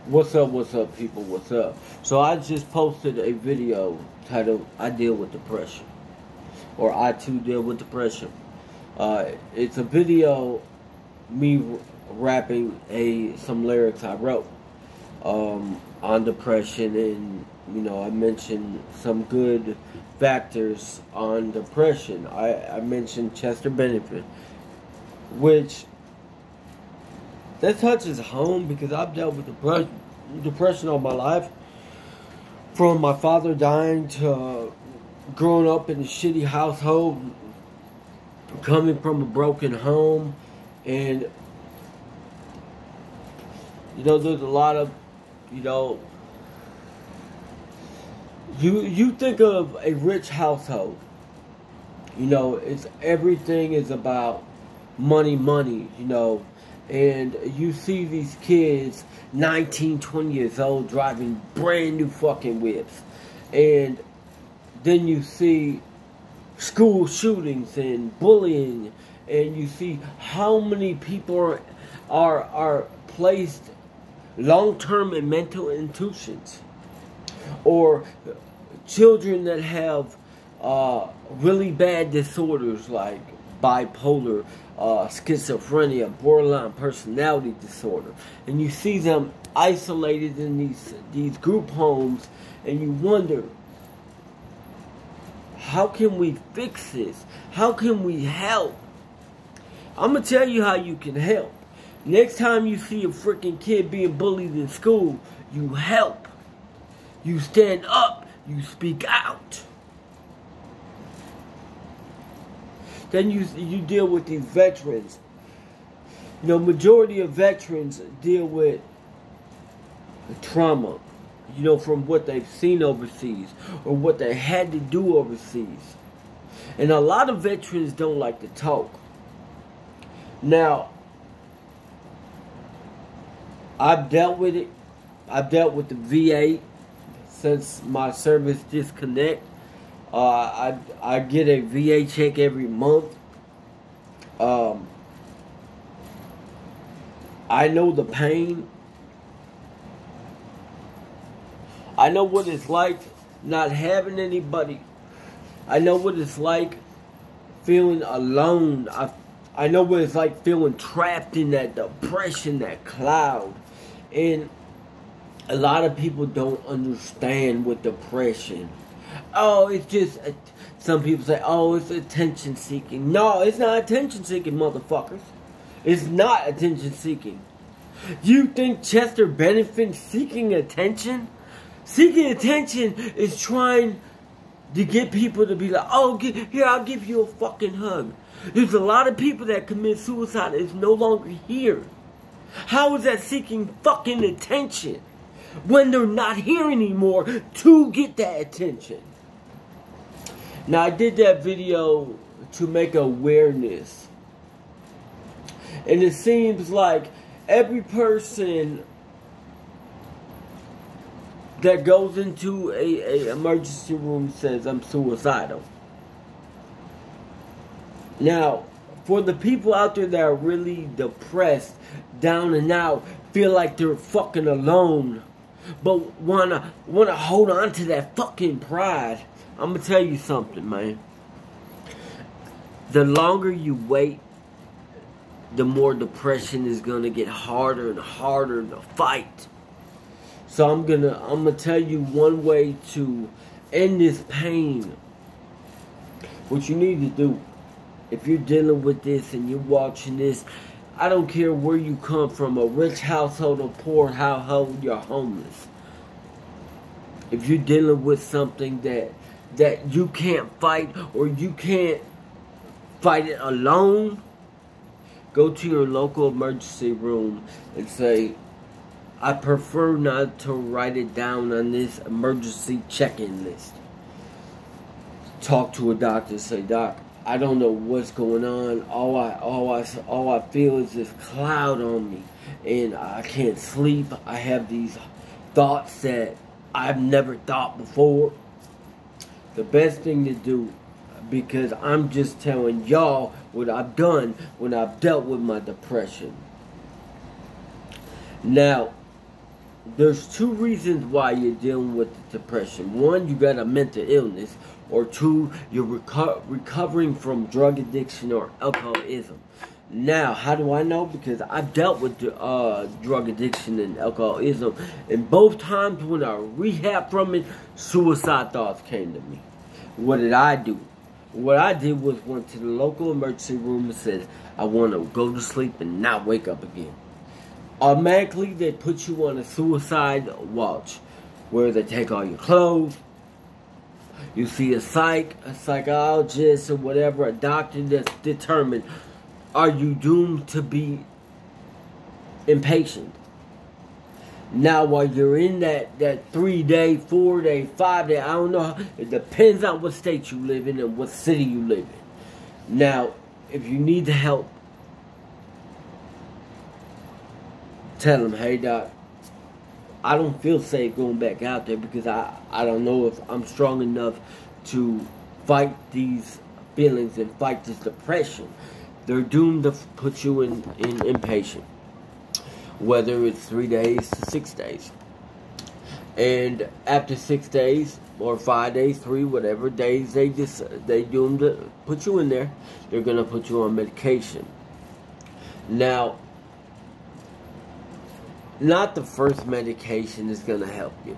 What's up, people? What's up? So I just posted a video titled "I Deal with Depression," or "I Too Deal with Depression." It's a video me rapping some lyrics I wrote on depression, and I mentioned some good factors on depression. I mentioned Chester Bennington, which that touches home because I've dealt with depression all my life. From my father dying to growing up in a shitty household, coming from a broken home, and there's a lot of you think of a rich household. It's everything is about money, and you see these kids 19, 20 years old driving brand new fucking whips, and then you see school shootings and bullying, and you see how many people are placed long-term in mental institutions, or children that have really bad disorders like bipolar, schizophrenia, borderline personality disorder, and you see them isolated in these group homes, and you wonder, how can we fix this? How can we help? I'm gonna tell you how you can help. Next time you see a freaking kid being bullied in school, you help. You stand up. You speak out. Then you deal with these veterans. Majority of veterans deal with trauma, from what they've seen overseas or what they had to do overseas. And a lot of veterans don't like to talk. Now, I've dealt with it. I've dealt with the VA since my service disconnect. I get a VA check every month. I know the pain. I know what it's like not having anybody. I know what it's like feeling alone. I know what it's like feeling trapped in that depression, that cloud. And a lot of people don't understand with depression. Oh, it's just, some people say, oh, it's attention seeking. No, it's not attention seeking, motherfuckers. It's not attention seeking. You think Chester Bennington seeking attention? Seeking attention is trying to get people to be like, oh, here, I'll give you a fucking hug. There's a lot of people that commit suicide that's no longer here. How is that seeking fucking attention when they're not here anymore to get that attention? Now, I did that video to make awareness. And it seems like every person that goes into a emergency room says, I'm suicidal. Now, for the people out there that are really depressed, down and out, feel like they're fucking alone, but wanna hold on to that fucking pride, I'm gonna tell you something, man. The longer you wait, the more depression is gonna get harder and harder to fight. So I'm gonna tell you one way to end this pain. What you need to do, if you're dealing with this and you're watching this, I don't care where you come from, a rich household or poor household, you're homeless. If you're dealing with something that you can't fight, or you can't fight it alone, go to your local emergency room and say, I prefer not to write it down on this emergency check-in list. Talk to a doctor, say, Doc, I don't know what's going on. All I feel is this cloud on me, and I can't sleep. I have these thoughts that I've never thought before. The best thing to do, because I'm just telling y'all what I've done when I've dealt with my depression. Now, there's two reasons why you're dealing with depression. One, you got a mental illness, or two, you're recovering from drug addiction or alcoholism. Now, how do I know? Because I've dealt with drug addiction and alcoholism, and both times when I rehab from it, suicide thoughts came to me. What did I do? What I did was went to the local emergency room and said, I want to go to sleep and not wake up again. Automatically, they put you on a suicide watch, where they take all your clothes. You see a psychologist or whatever, a doctor that's determined, are you doomed to be impatient? Now, while you're in that 3-day, 4-day, 5-day, I don't know, it depends on what state you live in and what city you live in. Now, if you need the help, tell them, hey doc, I don't feel safe going back out there because I don't know if I'm strong enough to fight these feelings and fight this depression. They're doomed to put you in inpatient, whether it's 3 days to 6 days. And after 6 days or 5 days, 3, whatever days, they doomed to put you in there. They're gonna put you on medication. Now, not the first medication is going to help you.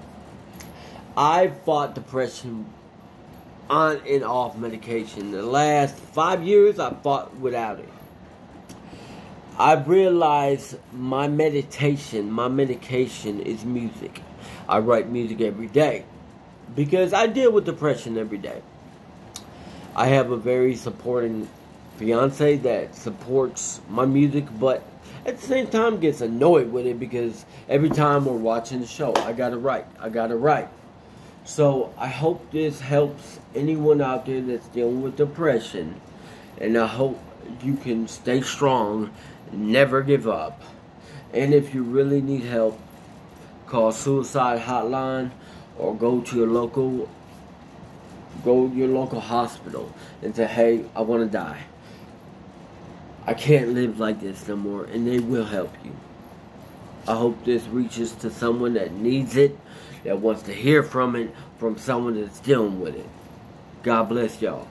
I fought depression on and off medication. The last 5 years, I fought without it. I realized my medication is music. I write music every day because I deal with depression every day. I have a very supporting fiance that supports my music, but at the same time gets annoyed with it because every time we're watching the show, I gotta write. So I hope this helps anyone out there that's dealing with depression, and I hope you can stay strong, never give up. And if you really need help, call suicide hotline or go to your local hospital and say, hey, I want to die. I can't live like this no more, and they will help you. I hope this reaches to someone that needs it, that wants to hear from it, from someone that's dealing with it. God bless y'all.